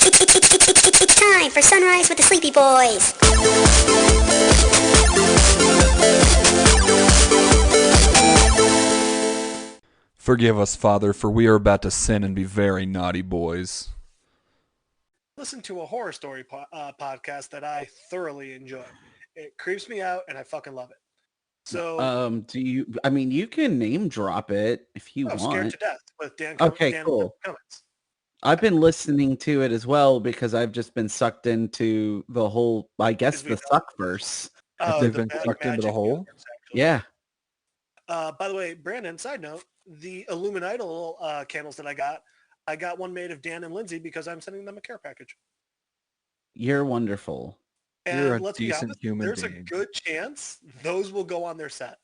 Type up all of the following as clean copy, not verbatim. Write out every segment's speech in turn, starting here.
It's time for Sunrise with the Sleepy Boys. Forgive us, Father, for we are about to sin and be very naughty boys. Listen to a horror story podcast that I thoroughly enjoy. It creeps me out, and I fucking love it. So, you can name drop it if you Scared want. to Death with Okay, Dan cool. Cummins. I've been listening to it as well because I've just been sucked into the whole, I guess, the Suckverse. They've been sucked into the hole? Universe, Yeah. By the way, Brandon, side note, the Illuminidal candles that I got one made of Dan and Lindsay because I'm sending them a care package. You're wonderful. And You're a let's be decent honest, human there's being. a good chance those will go on their set.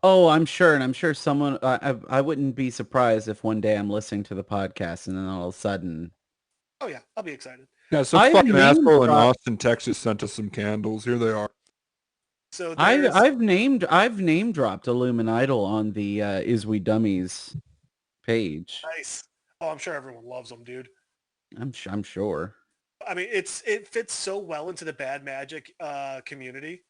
Oh, I'm sure, and I'm sure someone. I wouldn't be surprised if one day I'm listening to the podcast and then all of a sudden. Oh yeah, I'll be excited. Yeah, some I've fucking named asshole in drop- Austin, Texas sent us some candles. Here they are. So I've name dropped Illuminidal on the Is We Dummies page. Nice. Oh, I'm sure everyone loves them, dude. I'm sure. I mean, it fits so well into the bad magic community.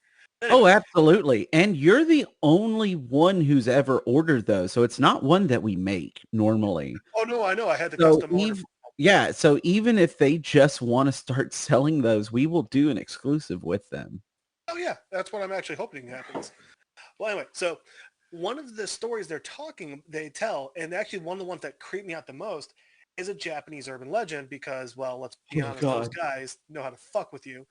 Oh, absolutely. And you're the only one who's ever ordered those. So it's not one that we make normally. Oh, no, I know. I had to custom order. Yeah, so even if they just want to start selling those, we will do an exclusive with them. Oh, yeah. That's what I'm actually hoping happens. Well, anyway, so one of the stories they tell, and actually one of the ones that creep me out the most is a Japanese urban legend because, well, let's be honest, those guys know how to fuck with you.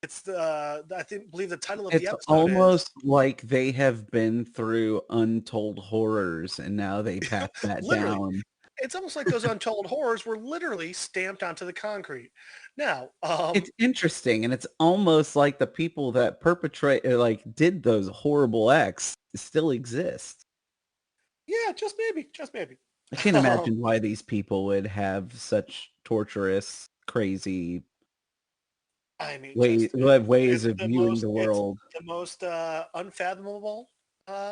It's believe the title of the episode is... It's almost like they have been through untold horrors and now they pass that down. It's almost like those untold horrors were literally stamped onto the concrete. Now, it's interesting, and it's almost like the people that did those horrible acts still exist. Yeah, just maybe. I can't imagine why these people would have such torturous, crazy ways of viewing the world. It's the most unfathomable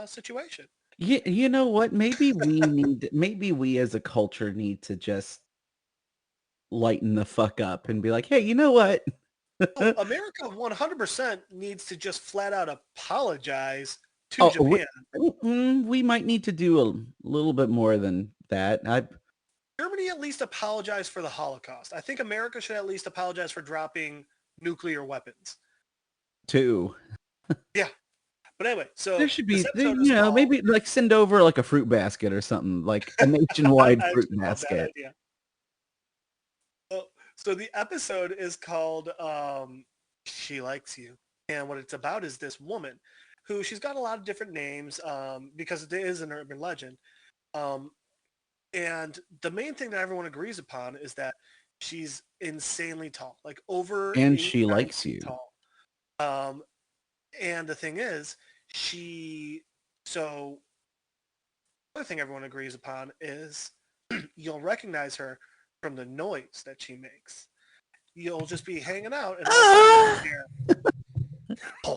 situation. You know what? Maybe we as a culture need to just lighten the fuck up and be like, hey, you know what? America 100% needs to just flat out apologize to Japan. We might need to do a little bit more than that. Germany at least apologized for the Holocaust. I think America should at least apologize for dropping nuclear weapons. Too. Yeah. But anyway, so there should be, maybe like send over like a fruit basket or something, like a nationwide fruit basket. So the episode is called She Likes You. And what it's about is this woman who she's got a lot of different names because it is an urban legend. And the main thing that everyone agrees upon is that she's insanely tall, like over and she likes you. Tall. And the thing is, the other thing everyone agrees upon is you'll recognize her from the noise that she makes. You'll just be hanging out and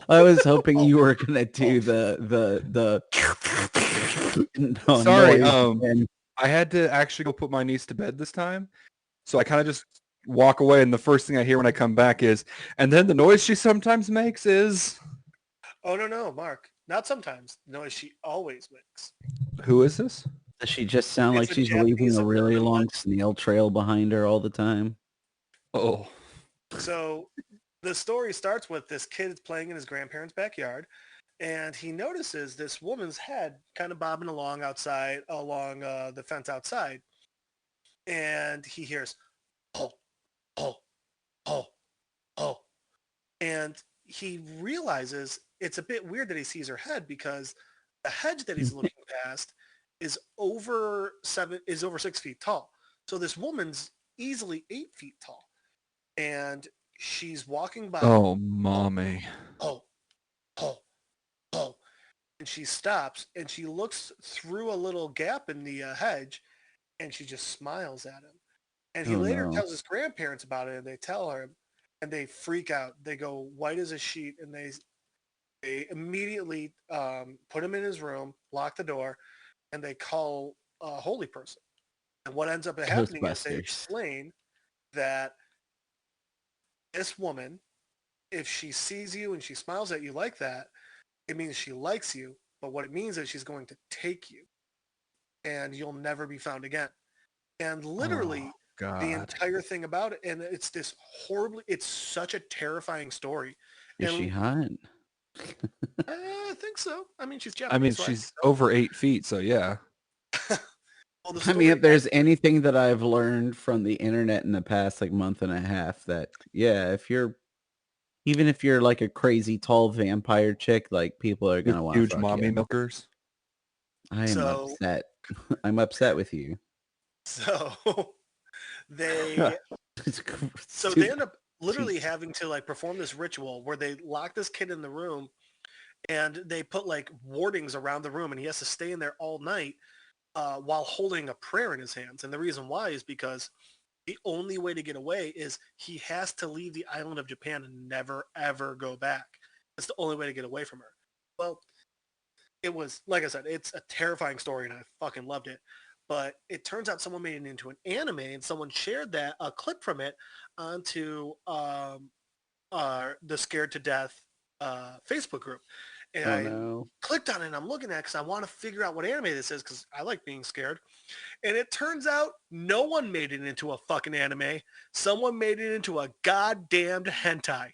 I was hoping you were gonna do the sorry, I had to actually go put my niece to bed this time. So I kind of just walk away, and the first thing I hear when I come back is, and then the noise she sometimes makes is... Oh, no, Mark. Not sometimes. The noise she always makes. Who is this? Does she just sound like she's leaving a really long snail trail behind her all the time? Oh. So the story starts with this kid playing in his grandparents' backyard, and he notices this woman's head kind of bobbing along the fence outside. And he hears, oh, oh, oh, oh. And he realizes it's a bit weird that he sees her head because the hedge that he's looking past is over 6 feet tall. So this woman's easily 8 feet tall. And she's walking by. Oh, mommy. Oh. And she stops and she looks through a little gap in the hedge and she just smiles at him. And he later tells his grandparents about it and they tell her and they freak out. They go white as a sheet and they immediately put him in his room, lock the door, and they call a holy person. And what ends up happening is they explain that this woman, if she sees you and she smiles at you like that, it means she likes you. But what it means is she's going to take you and you'll never be found again. And literally the God. entire thing about it, and it's this horribly, it's such a terrifying story. Is And she hot? I think so. I mean, she's I Japanese, mean, so she's I over 8 feet, so yeah. well, the I mean, story if there's anything that I've learned from the internet in the past like month and a half, that yeah, even if you're like a crazy tall vampire chick, like people are With gonna want to huge fuck mommy you. milkers. I am So- upset. I'm upset with you. So they so they end up literally Jesus. having to like perform this ritual where they lock this kid in the room and they put like wardings around the room and he has to stay in there all night while holding a prayer in his hands. And the reason why is because the only way to get away is he has to leave the island of Japan and never, ever go back. That's the only way to get away from her. Well, it was, like I said, it's a terrifying story and I fucking loved it. But it turns out someone made it into an anime and someone shared a clip from it onto the Scared to Death Facebook group. And Oh I no. clicked on it and I'm looking at it because I want to figure out what anime this is because I like being scared. And it turns out no one made it into a fucking anime. Someone made it into a goddamned hentai.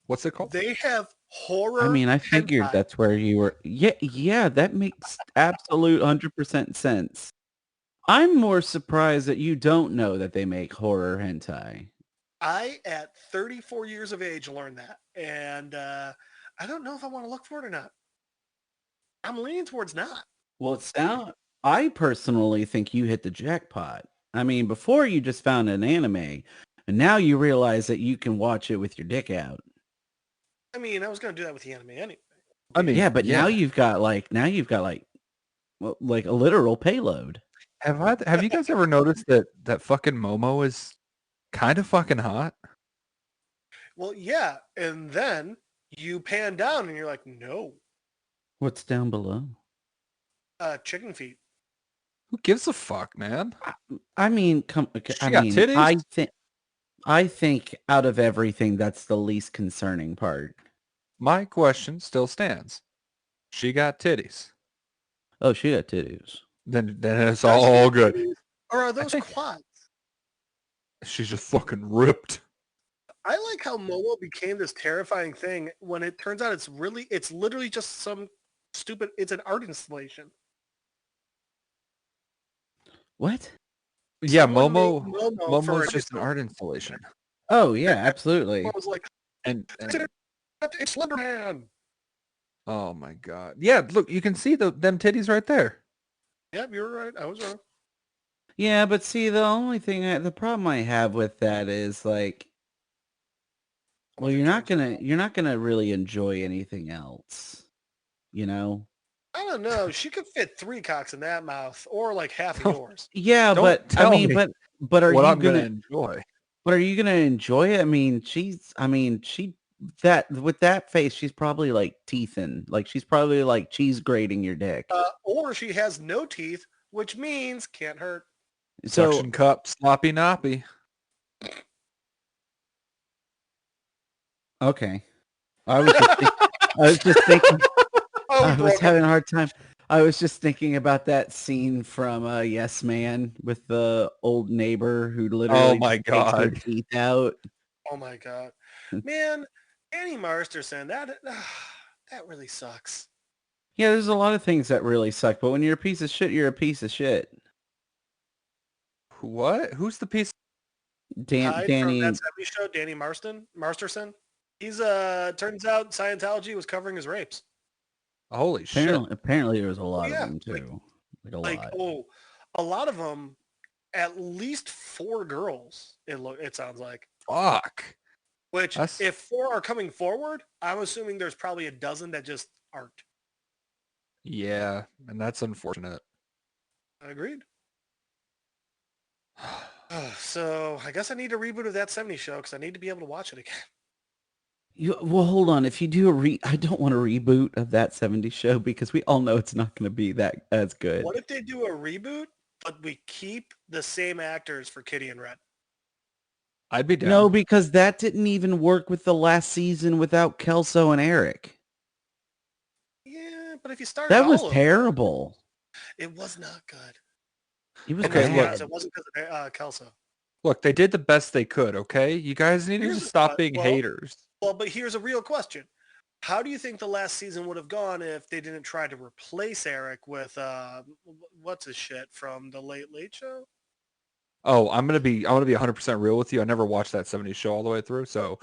What's it called? They have horror I mean, I figured hentai. that's where you were. Yeah, that makes absolute 100% sense. I'm more surprised that you don't know that they make horror hentai. I, at 34 years of age, learned that. And I don't know if I want to look for it or not. I'm leaning towards not. Well, I personally think you hit the jackpot. I mean, before you just found an anime, and now you realize that you can watch it with your dick out. I mean, I was going to do that with the anime anyway. I mean, Yeah, but now you've got like well, like a literal payload. have you guys ever noticed that fucking Momo is kind of fucking hot? Well, yeah. And then you pan down and you're like, no, What's down below? chicken feet. Who gives a fuck, man? I mean, She got titties? I think out of everything, that's the least concerning part. My question still stands. She got titties. Oh, she got titties. Then it's Does she all have good. titties? Or are those think- quads? She's just fucking ripped. I like how Momo became this terrifying thing when it turns out it's literally just some stupid, it's an art installation. What? Yeah, Someone made Momo. Momo for Momo's a just an different- art installation. Oh, yeah, absolutely. I was like, And it's Slenderman. oh my god. Yeah, look, you can see them titties right there. Yep, you're right. I was wrong. Yeah, but see, the problem I have with that is like, well, you're not gonna really enjoy anything else, you know? I don't know. She could fit 3 cocks in that mouth, or like half of yours. Yeah, Don't but I tell mean, me but are what you I'm gonna gonna enjoy. but are you gonna enjoy it? That with that face, she's probably like teething, like she's probably like cheese grating your dick. Or she has no teeth, which means can't hurt. So Suction cup, sloppy knoppy. okay, I was just thinking. Oh, we I was broke having it. a hard time. I was just thinking about that scene from Yes Man with the old neighbor who literally my just takes her God. teeth out. Oh my god, man, Annie Masterson, that that really sucks. Yeah, there's a lot of things that really suck, but when you're a piece of shit, you're a piece of shit. What? Who's the piece? Hyde from Danny, that 70s show, Danny Masterson. He's turns out Scientology was covering his rapes. Holy shit. apparently there was a lot yeah, of them too. Like a Like, lot. oh, a lot of them, at least 4 girls. It sounds like. Fuck. Which, That's- if 4 are coming forward, I'm assuming there's probably a dozen that just aren't. Yeah, and that's unfortunate. Agreed. So I guess I need a reboot of that 70s show because I need to be able to watch it again. Well, hold on. If you do I don't want a reboot of that 70s show because we all know it's not going to be that as good. What if they do a reboot, but we keep the same actors for Kitty and Red? I'd be down. No, because that didn't even work with the last season without Kelso and Eric. Yeah, but if you started That was all over, terrible. it was not good. It was Okay, And look. yes, it wasn't because of Kelso. Look, they did the best they could, okay? You guys need to Here's just a stop thought. being haters. Well, but here's a real question. How do you think the last season would have gone if they didn't try to replace Eric with what's his shit from the Late Late Show? Oh, I'm gonna be 100% real with you. I never watched that 70s show all the way through, so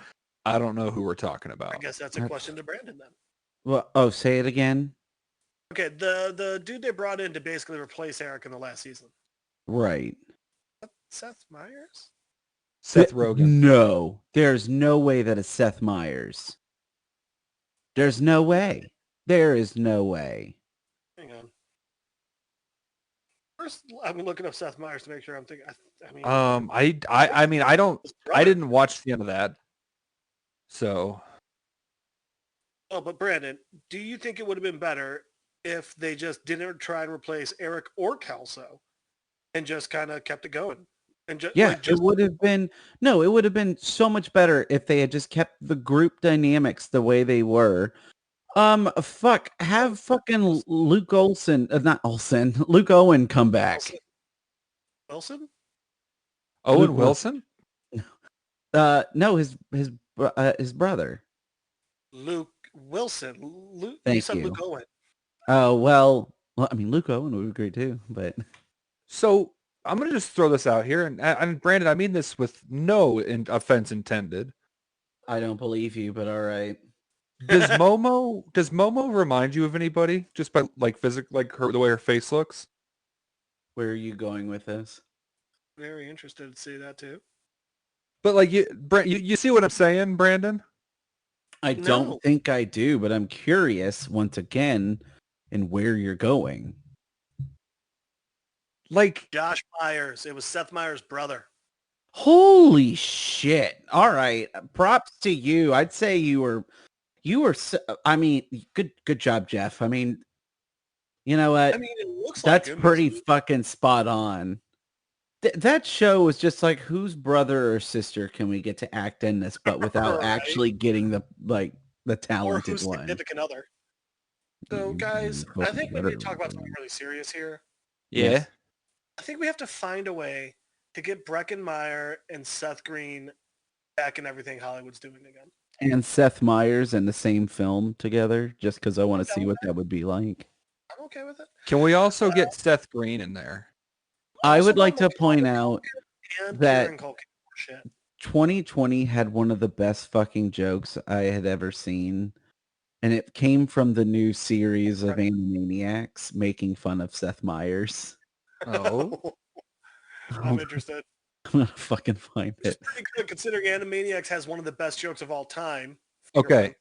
I don't know who we're talking I about. guess that's a question to Brandon then. Well, oh, say it again. Okay, the dude they brought in to basically replace Eric in the last season. Right. Seth Meyers? Seth Rogen. No, there's no way that it's Seth Meyers. There's no way. There is no way. Hang on. First, I'm looking up Seth Meyers to make sure I'm thinking. I mean, I mean, I brother. didn't watch the end of that. So, Oh, but Brandon, do you think it would have been better if they just didn't try and replace Eric or Kelso and just kind of kept it going? And just Yeah, it would have been it would have been so much better if they had just kept the group dynamics the way they were. Have fucking Luke Olsen, not Olsen, Luke Owen come back. Wilson? Owen Luke Wilson? No, his brother. Luke Wilson. Luke, Thank you said you. Luke Owen. Oh, well, I mean, Luke Owen would be great too, but So, I'm going to just throw this out here, and Brandon, I mean this with no offense intended. I don't believe you, but all right. Does Momo remind you of anybody just by like the way her face looks? Where are you going with this? Very interested to see that too. But like you see what I'm saying, Brandon? I No. don't think I do, but I'm curious once again in where you're going. Like Josh Myers. It was Seth Meyers' brother. Holy shit. All right. Props to you. I'd say you were I mean, good job, Jeff. I mean, you know what? I mean, it looks That's like him, pretty isn't it? fucking spot on. That show was just like, whose brother or sister can we get to act in this, but without Right. actually getting the Or talented whose one. significant other. So, guys, I think we need to talk about something really serious here. yeah. Yes. I think we have to find a way to get Breckenmeyer and Seth Green back in everything Hollywood's doing again. And Seth Meyers in the same film together, just because I want to see what that would be like. I'm okay with it. Can we also get Seth Green in there? I Also, would like to Macaulay point Culkin out and that Kieran Culkin. Shit. 2020 had one of the best fucking jokes I had ever seen. And it came from the new series of Animaniacs making fun of Seth Meyers. Oh. I'm interested. I'm gonna fucking find It's it. pretty good considering Animaniacs has one of the best jokes of all time. Okay.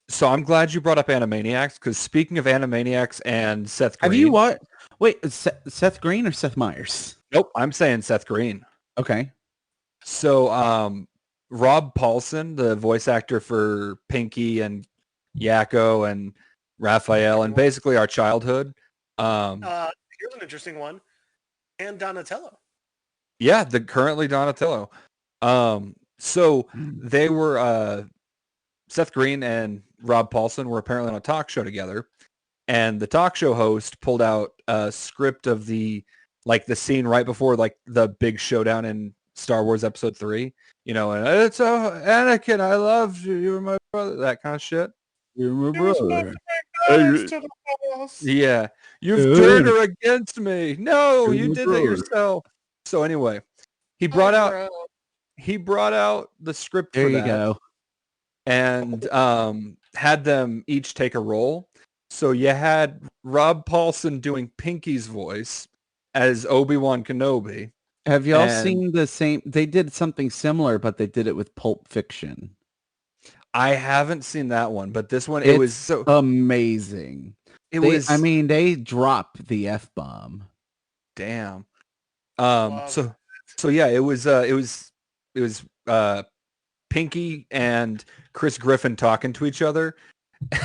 So I'm glad you brought up Animaniacs because speaking of Animaniacs and Seth Green. Have you watched? Wait, Seth Green or Seth Meyers? Nope, I'm saying Seth Green. Okay. So Rob Paulson, the voice actor for Pinky and Yakko and Raphael and basically our childhood. Here's an interesting one. And Donatello. Yeah, currently Donatello. So they were Seth Green and Rob Paulson were apparently on a talk show together, and the talk show host pulled out a script of the scene right before like the big showdown in Star Wars Episode 3. You know, and it's Anakin, I love you, you're my brother, that kind of shit. You're my brother. Yeah, you've turned her against me. No, you did that yourself. So anyway, he brought out the script There for you that go. and had them each take a role. So you had Rob Paulson doing Pinky's voice as Obi-Wan Kenobi. Have y'all seen the same? They did something similar, but they did it with Pulp Fiction. I haven't seen that one, but this one, It was so amazing. I mean, they dropped the F-bomb. Damn. Love So yeah, it was Pinky and Chris Griffin talking to each other,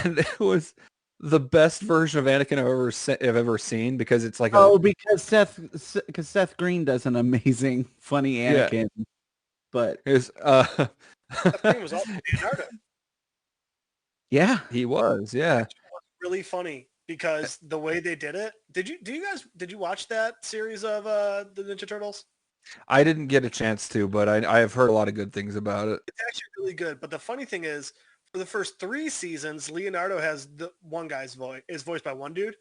and it was the best version of Anakin I've ever seen because it's like because Seth Green does an amazing, funny Anakin. but His, Seth Green was also Leonardo. yeah. he was, yeah. Which was really funny because the way they did it. Did you watch that series of the Ninja Turtles? I didn't get a chance to, but I have heard a lot of good things about it. It's actually really good. But the funny thing is, for the first 3 seasons, Leonardo has the one guy's voice is voiced by one dude,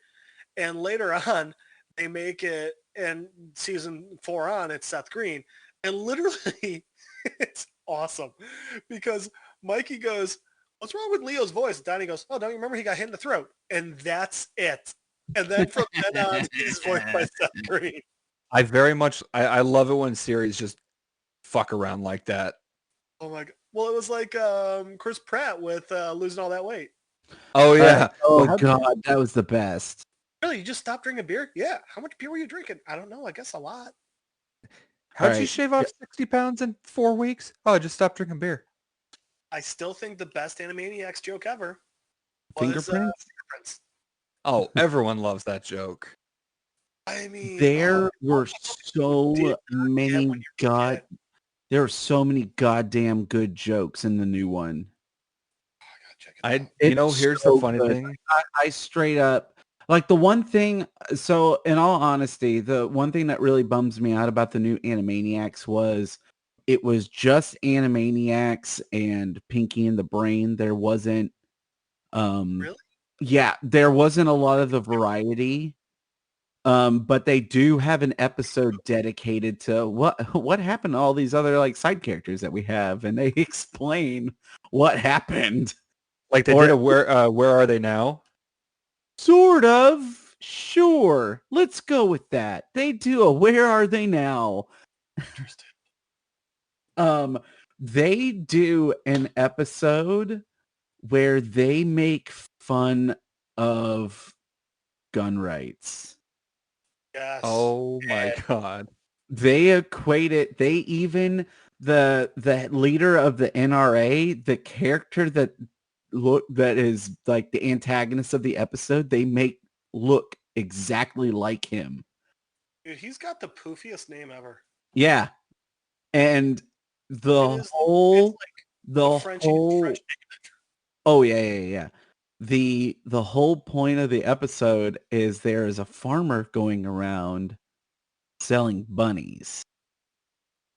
and later on they make it, and season 4 on it's Seth Green, and literally it's awesome because Mikey goes, "What's wrong with Leo's voice?" Donnie goes, "Oh, don't you remember he got hit in the throat?" And that's it. And then from then on, he's voiced by Seth Green. I love it when series just fuck around like that. Oh my god! Well, it was like Chris Pratt with losing all that weight. Oh yeah. Oh Well, God, that was the best. Really, you just stopped drinking beer? Yeah. How much beer were you drinking? I don't know. I guess a lot. how'd you Alright. shave off 60 pounds in 4 weeks? Oh, I just stopped drinking beer. I still think the best Animaniacs joke ever was Fingerprints? fingerprints. Oh, everyone loves that joke. I mean, There were did so not get many when you were a kid. there were so many goddamn good jokes in the new one. Oh, I gotta check it out. Here's so the funny good. thing. I straight up like the one thing. So in all honesty, the one thing that really bums me out about the new Animaniacs was it was just Animaniacs and Pinky and the Brain. There wasn't, Really? yeah, there wasn't a lot of the variety. But they do have an episode dedicated to what happened to all these other like side characters that we have, and they explain what happened. Like they Or did a where are they now? sort of. Sure. Let's go with that. They do a where are they now? Interesting. They do an episode where they make fun of gun rights. Yes. Oh my god. They equate it. They even the leader of the NRA, the character that is like the antagonist of the episode, they make look exactly like him. Dude, he's got the poofiest name ever. Yeah, and the It is. whole It's like the a French whole name. oh yeah. The whole point of the episode is there is a farmer going around selling bunnies.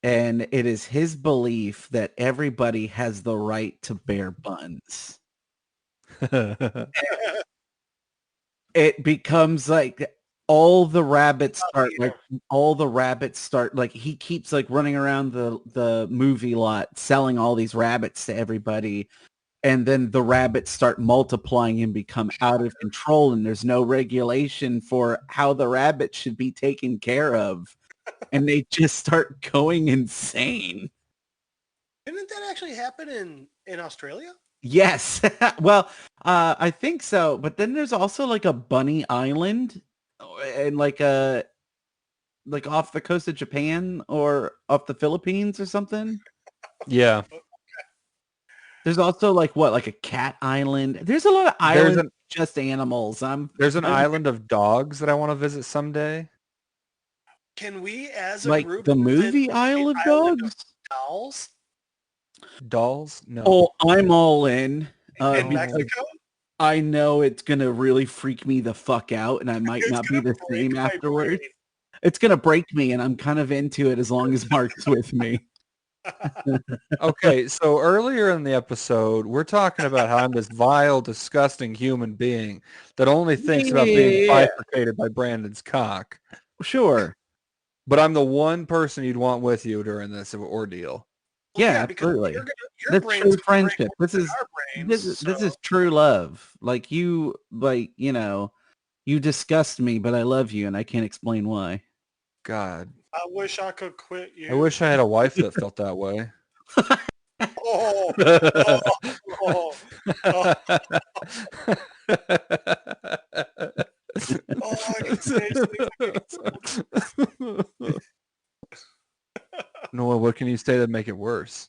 And it is his belief that everybody has the right to bear buns. It becomes like all the rabbits start like he keeps like running around the movie lot selling all these rabbits to everybody, and then the rabbits start multiplying and become out of control, and there's no regulation for how the rabbits should be taken care of, and they just start going insane. Didn't that actually happen in Australia? Yes. Well, I think so. But then there's also like a bunny island and like off the coast of Japan or off the Philippines or something. Yeah. There's also like a cat island. There's a lot of islands with just animals. There's an island of dogs that I want to visit someday. Can we, as a like group, the visit movie the Isle of island Dogs. Dolls Dolls? No. Oh, I'm all in. in Oh. Mexico? I know it's gonna really freak me the fuck out, and I might It's not be gonna the break same my afterwards. brain. It's gonna break me, and I'm kind of into it as long as Mark's with me. Okay, so earlier in the episode, we're talking about how I'm this vile, disgusting human being that only thinks about being Yeah. bifurcated by Brandon's cock. Sure. But I'm the one person you'd want with you during this ordeal. Well, Yeah, because absolutely. your That's brain's true gonna break friendship. more This than is our brains, this is so true love. Like you disgust me, but I love you, and I can't explain why. God. I wish I could quit you. I wish I had a wife that felt that way. Oh, oh, oh, oh, I can say something. Noah, what can you say to make it worse?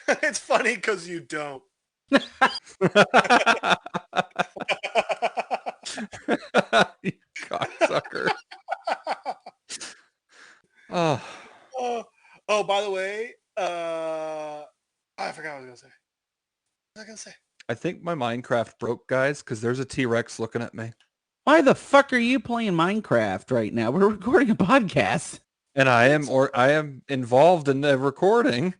It's funny because you don't. You cocksucker. Oh. Oh, by the way, I forgot what I was gonna say. What was I gonna say? I think my Minecraft broke, guys, because there's a T-Rex looking at me. Why the fuck are you playing Minecraft right now? We're recording a podcast. And I am involved in the recording, I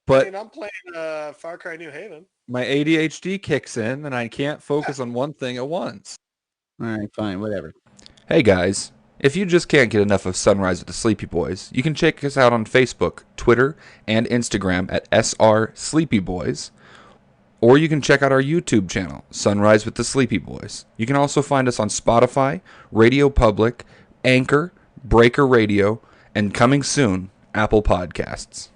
but mean, I'm playing Far Cry New Haven. my ADHD kicks in and I can't focus on one thing at once. All right, fine, whatever. Hey guys, if you just can't get enough of Sunrise with the Sleepy Boys, you can check us out on Facebook, Twitter, and Instagram at SR Sleepy Boys. Or you can check out our YouTube channel, Sunrise with the Sleepy Boys. You can also find us on Spotify, Radio Public, Anchor, Breaker Radio, and coming soon, Apple Podcasts.